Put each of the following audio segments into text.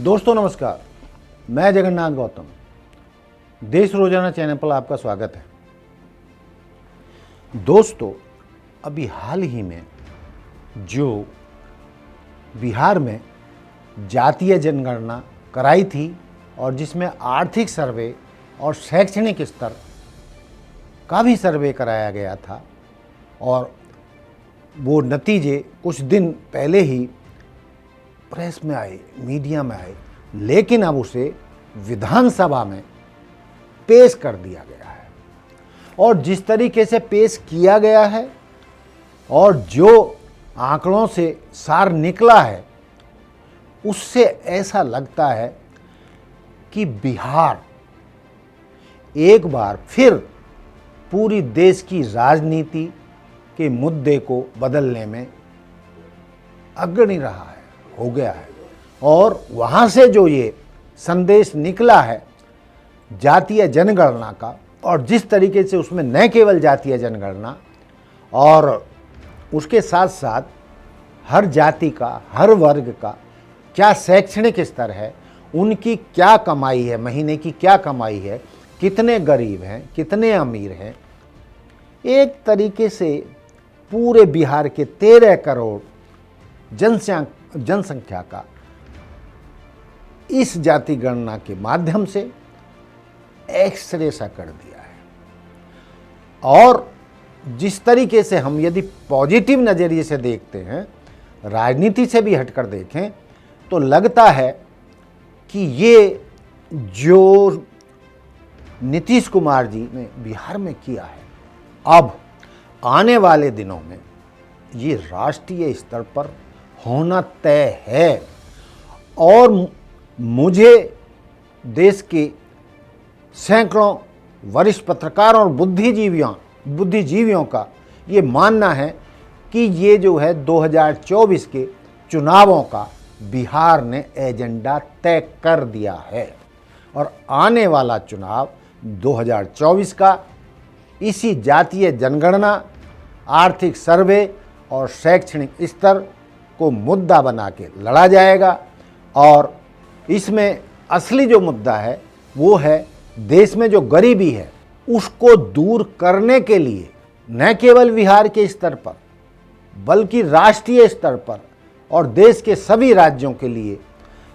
दोस्तों नमस्कार, मैं जगन्नाथ गौतम, देश रोजाना चैनल पर आपका स्वागत है। दोस्तों, अभी हाल ही में जो बिहार में जातीय जनगणना कराई थी और जिसमें आर्थिक सर्वे और शैक्षणिक स्तर का भी सर्वे कराया गया था और वो नतीजे कुछ दिन पहले ही प्रेस में आए, मीडिया में आए, लेकिन अब उसे विधानसभा में पेश कर दिया गया है। और जिस तरीके से पेश किया गया है और जो आंकड़ों से सार निकला है, उससे ऐसा लगता है कि बिहार एक बार फिर पूरी देश की राजनीति के मुद्दे को बदलने में अग्रणी रहा है, हो गया है। और वहाँ से जो ये संदेश निकला है जातीय जनगणना का, और जिस तरीके से उसमें न केवल जातीय जनगणना और उसके साथ साथ हर जाति का, हर वर्ग का क्या शैक्षणिक स्तर है, उनकी क्या कमाई है, महीने की क्या कमाई है, कितने गरीब हैं, कितने अमीर हैं, एक तरीके से पूरे बिहार के 13 करोड़ जनसंख्या का इस जाति गणना के माध्यम से एक्सरे सा कर दिया है। और जिस तरीके से हम यदि पॉजिटिव नज़रिए से देखते हैं, राजनीति से भी हटकर देखें, तो लगता है कि ये जो नीतीश कुमार जी ने बिहार में किया है, अब आने वाले दिनों में ये राष्ट्रीय स्तर पर होना तय है। और मुझे देश के सैकड़ों वरिष्ठ पत्रकारों और बुद्धिजीवियों का ये मानना है कि ये जो है 2024 के चुनावों का बिहार ने एजेंडा तय कर दिया है। और आने वाला चुनाव 2024 का इसी जातीय जनगणना, आर्थिक सर्वे और शैक्षणिक स्तर को मुद्दा बना के लड़ा जाएगा। और इसमें असली जो मुद्दा है वो है देश में जो गरीबी है उसको दूर करने के लिए न केवल बिहार के स्तर पर बल्कि राष्ट्रीय स्तर पर और देश के सभी राज्यों के लिए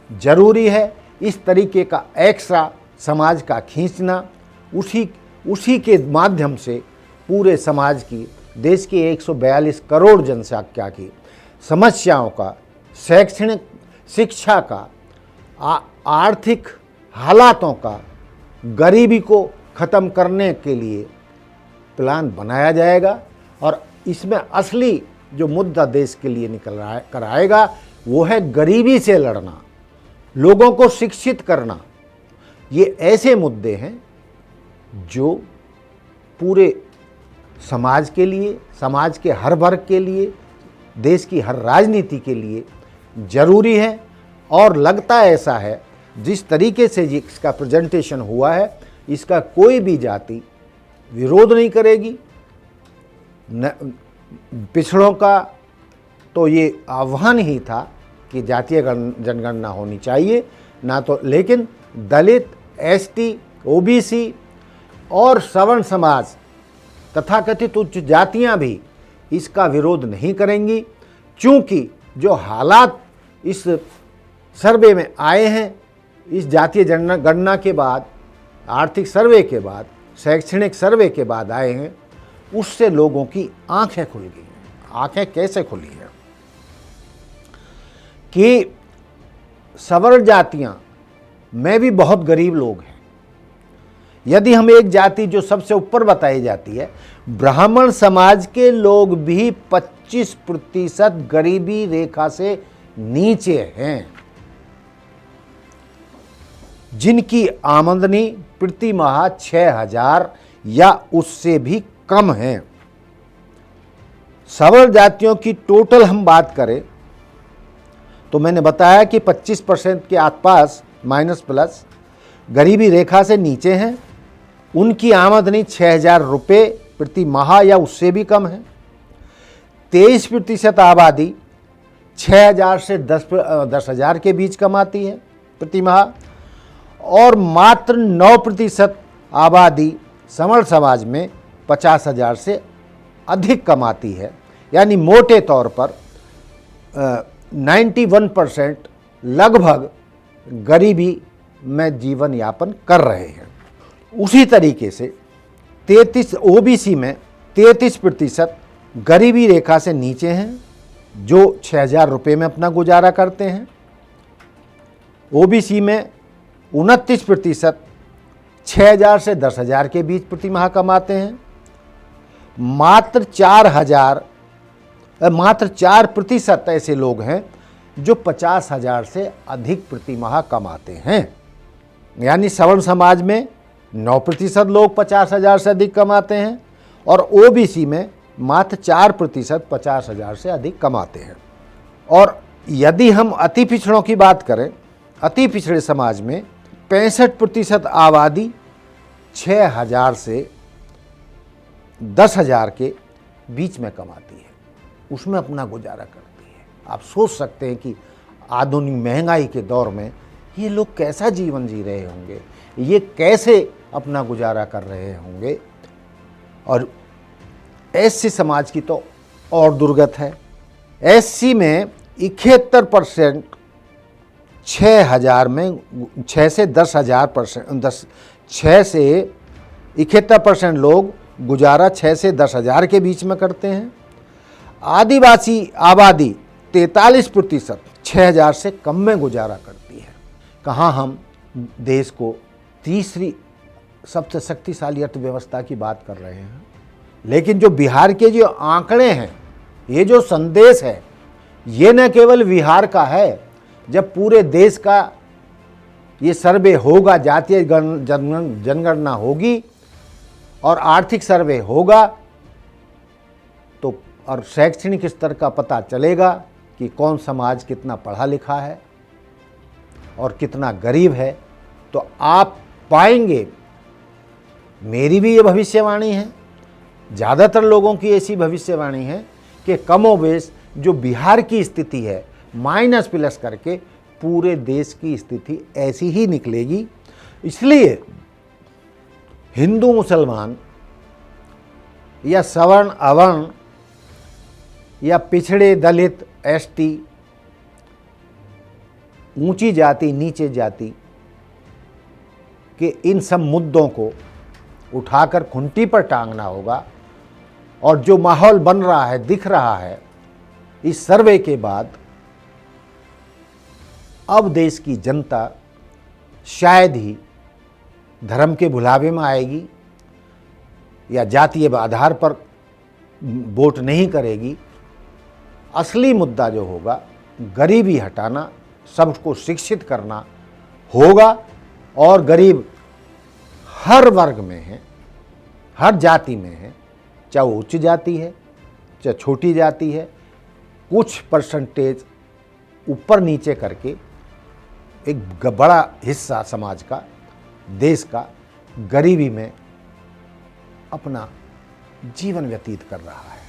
जरूरी है इस तरीके का एक्स्ट्रा समाज का खींचना। उसी के माध्यम से पूरे समाज की, देश की 142 करोड़ जनसंख्या की समस्याओं का, शैक्षणिक शिक्षा का, आर्थिक हालातों का, गरीबी को ख़त्म करने के लिए प्लान बनाया जाएगा। और इसमें असली जो मुद्दा देश के लिए कर आएगा वो है गरीबी से लड़ना, लोगों को शिक्षित करना। ये ऐसे मुद्दे हैं जो पूरे समाज के लिए, समाज के हर वर्ग के लिए, देश की हर राजनीति के लिए जरूरी है। और लगता ऐसा है जिस तरीके से इसका प्रेजेंटेशन हुआ है, इसका कोई भी जाति विरोध नहीं करेगी। पिछड़ों का तो ये आह्वान ही था कि जातीय जनगणना होनी चाहिए ना, तो लेकिन दलित, एसटी, ओबीसी और सवर्ण समाज तथाकथित उच्च जातियां भी इसका विरोध नहीं करेंगी, क्योंकि जो हालात इस सर्वे में आए हैं, इस जातीय जनगणना के बाद, आर्थिक सर्वे के बाद, शैक्षणिक सर्वे के बाद आए हैं, उससे लोगों की आंखें खुल गई हैं। आंखें कैसे खुली हैं कि सवर्ण जातियां में भी बहुत गरीब लोग हैं। यदि हम एक जाति जो सबसे ऊपर बताई जाती है, ब्राह्मण समाज के लोग भी 25% गरीबी रेखा से नीचे हैं, जिनकी आमदनी प्रति माह 6,000 या उससे भी कम है। सवर्ण जातियों की टोटल हम बात करें तो मैंने बताया कि 25% के आसपास माइनस प्लस गरीबी रेखा से नीचे हैं। उनकी आमदनी 6,000 रुपये प्रति माह या उससे भी कम है। 23% आबादी 6,000 से 10,000 के बीच कमाती है। प्रति माह, और मात्र 9% आबादी समर्थ समाज में 50,000 से अधिक कमाती है। यानी मोटे तौर पर 91% लगभग गरीबी में जीवन यापन कर रहे हैं। उसी तरीके से 33 ओबीसी में 33% गरीबी रेखा से नीचे हैं, जो 6,000 रुपये में अपना गुजारा करते हैं। ओबीसी में 29% 6,000 से 10,000 के बीच प्रति माह कमाते हैं। मात्र 4% ऐसे लोग हैं जो 50,000 से अधिक प्रति माह कमाते हैं। यानी सवर्ण समाज में 9% लोग 50,000 से अधिक कमाते हैं और ओबीसी में मात्र 4% 50,000 से अधिक कमाते हैं। और यदि हम अति पिछड़ों की बात करें, अति पिछड़े समाज में 65% आबादी 6,000 से 10,000 के बीच में कमाती है, उसमें अपना गुजारा करती है। आप सोच सकते हैं कि आधुनिक महंगाई के दौर में ये लोग कैसा जीवन जी रहे होंगे, ये कैसे अपना गुजारा कर रहे होंगे। और एससी समाज की तो और दुर्गत है। एससी में 71% 6,000 में 6 से 71% लोग गुजारा 6 से 10,000 के बीच में करते हैं। आदिवासी आबादी 43% 6,000 से कम में गुजारा करती है। कहाँ हम देश को तीसरी सबसे शक्तिशाली अर्थव्यवस्था की बात कर रहे हैं, लेकिन जो बिहार के जो आंकड़े हैं, ये जो संदेश है, ये न केवल बिहार का है। जब पूरे देश का ये सर्वे होगा, जातीय जनगणना होगी और आर्थिक सर्वे होगा, तो और शैक्षणिक स्तर का पता चलेगा कि कौन समाज कितना पढ़ा लिखा है और कितना गरीब है, तो आप पाएंगे, मेरी भी ये भविष्यवाणी है, ज़्यादातर लोगों की ऐसी भविष्यवाणी है कि कमोबेश जो बिहार की स्थिति है माइनस प्लस करके पूरे देश की स्थिति ऐसी ही निकलेगी। इसलिए हिंदू मुसलमान या सवर्ण अवर्ण या पिछड़े दलित एसटी, ऊंची जाति नीचे जाति के इन सब मुद्दों को उठाकर खुंटी पर टांगना होगा। और जो माहौल बन रहा है, दिख रहा है इस सर्वे के बाद, अब देश की जनता शायद ही धर्म के भुलावे में आएगी या जातीय आधार पर वोट नहीं करेगी। असली मुद्दा जो होगा, गरीबी हटाना, सबको शिक्षित करना होगा। और गरीब हर वर्ग में है, हर जाति में है, चाहे वो उच्च जाति है चाहे छोटी जाति है। कुछ परसेंटेज ऊपर नीचे करके एक बड़ा हिस्सा समाज का, देश का गरीबी में अपना जीवन व्यतीत कर रहा है।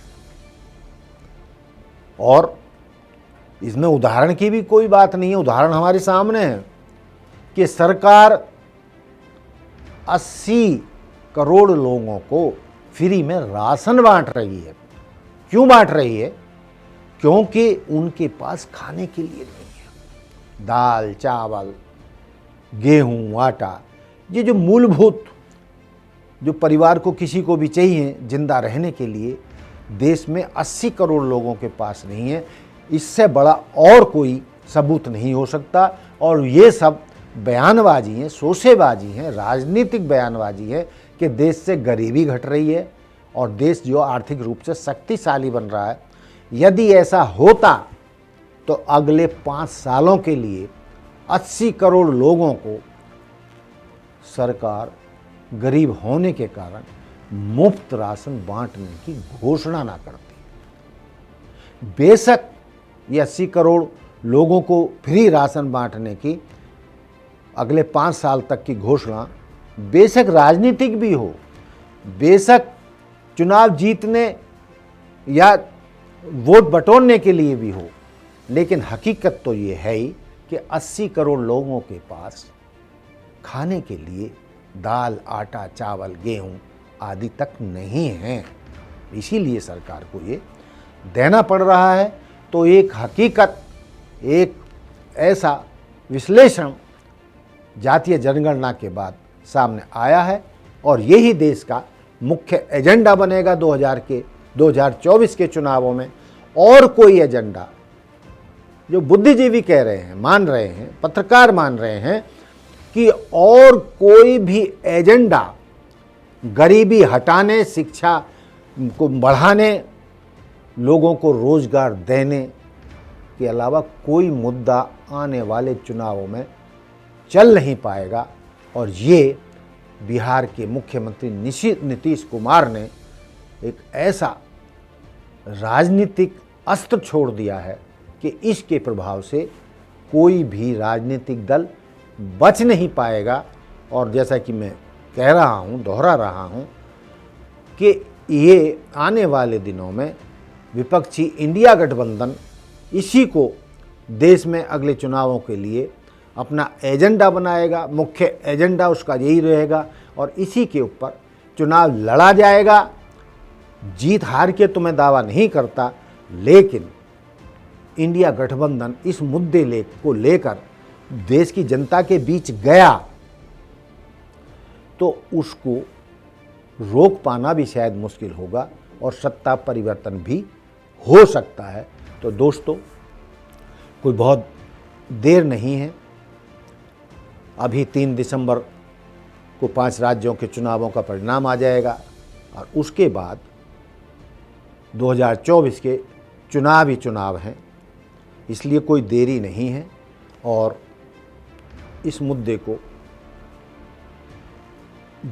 और इसमें उदाहरण की भी कोई बात नहीं है, उदाहरण हमारे सामने है कि सरकार 80 करोड़ लोगों को फ्री में राशन बांट रही है। क्यों बांट रही है? क्योंकि उनके पास खाने के लिए नहीं है। दाल, चावल, गेहूं, आटा, ये जो मूलभूत जो परिवार को किसी को भी चाहिए जिंदा रहने के लिए, देश में 80 करोड़ लोगों के पास नहीं है। इससे बड़ा और कोई सबूत नहीं हो सकता। और ये सब बयानबाजी है, शोषेबाजी है, राजनीतिक बयानबाजी है कि देश से गरीबी घट रही है और देश जो आर्थिक रूप से शक्तिशाली बन रहा है। यदि ऐसा होता तो अगले 5 सालों के लिए 80 करोड़ लोगों को सरकार गरीब होने के कारण मुफ्त राशन बांटने की घोषणा ना करती। बेशक ये 80 करोड़ लोगों को फ्री राशन बांटने की अगले 5 साल तक की घोषणा बेशक राजनीतिक भी हो, बेशक चुनाव जीतने या वोट बटोरने के लिए भी हो, लेकिन हकीकत तो ये है ही कि 80 करोड़ लोगों के पास खाने के लिए दाल, आटा, चावल, गेहूं आदि तक नहीं है। इसीलिए सरकार को ये देना पड़ रहा है। तो एक हकीकत, एक ऐसा विश्लेषण जातीय जनगणना के बाद सामने आया है और यही देश का मुख्य एजेंडा बनेगा 2024 के चुनावों में। और कोई एजेंडा जो बुद्धिजीवी कह रहे हैं, मान रहे हैं, पत्रकार मान रहे हैं कि और कोई भी एजेंडा गरीबी हटाने, शिक्षा को बढ़ाने, लोगों को रोजगार देने के अलावा कोई मुद्दा आने वाले चुनावों में चल नहीं पाएगा। और ये बिहार के मुख्यमंत्री नीतीश कुमार ने एक ऐसा राजनीतिक अस्त्र छोड़ दिया है कि इसके प्रभाव से कोई भी राजनीतिक दल बच नहीं पाएगा। और जैसा कि मैं कह रहा हूँ, दोहरा रहा हूँ कि ये आने वाले दिनों में विपक्षी इंडिया गठबंधन इसी को देश में अगले चुनावों के लिए अपना एजेंडा बनाएगा। मुख्य एजेंडा उसका यही रहेगा और इसी के ऊपर चुनाव लड़ा जाएगा। जीत हार के तो मैं दावा नहीं करता, लेकिन इंडिया गठबंधन इस मुद्दे को लेकर देश की जनता के बीच गया तो उसको रोक पाना भी शायद मुश्किल होगा और सत्ता परिवर्तन भी हो सकता है। तो दोस्तों, कोई बहुत देर नहीं है। अभी 3 दिसंबर को 5 राज्यों के चुनावों का परिणाम आ जाएगा और उसके बाद 2024 के चुनाव हैं। इसलिए कोई देरी नहीं है और इस मुद्दे को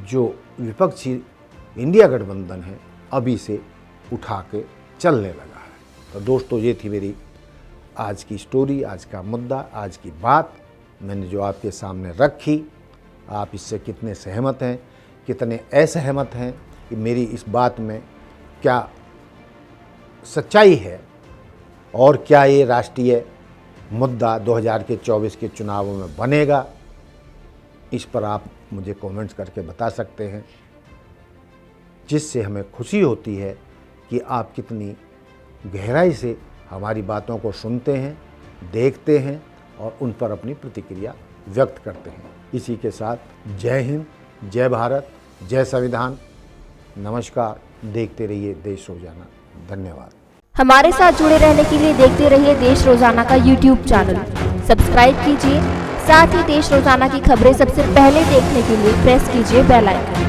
जो विपक्षी इंडिया गठबंधन है अभी से उठा के चलने लगा है। तो दोस्तों, ये थी मेरी आज की स्टोरी, आज का मुद्दा, आज की बात मैंने जो आपके सामने रखी। आप इससे कितने सहमत हैं, कितने असहमत हैं, कि मेरी इस बात में क्या सच्चाई है और क्या ये राष्ट्रीय मुद्दा 2024 के चुनावों में बनेगा, इस पर आप मुझे कमेंट्स करके बता सकते हैं, जिससे हमें खुशी होती है कि आप कितनी गहराई से हमारी बातों को सुनते हैं, देखते हैं और उन पर अपनी प्रतिक्रिया व्यक्त करते हैं। इसी के साथ जय हिंद, जय भारत, जय संविधान। नमस्कार। देखते रहिए देश रोजाना। धन्यवाद। हमारे साथ जुड़े रहने के लिए देखते रहिए देश रोजाना का YouTube चैनल सब्सक्राइब कीजिए। साथ ही देश रोजाना की खबरें सबसे पहले देखने के लिए प्रेस कीजिए बेल आइकन।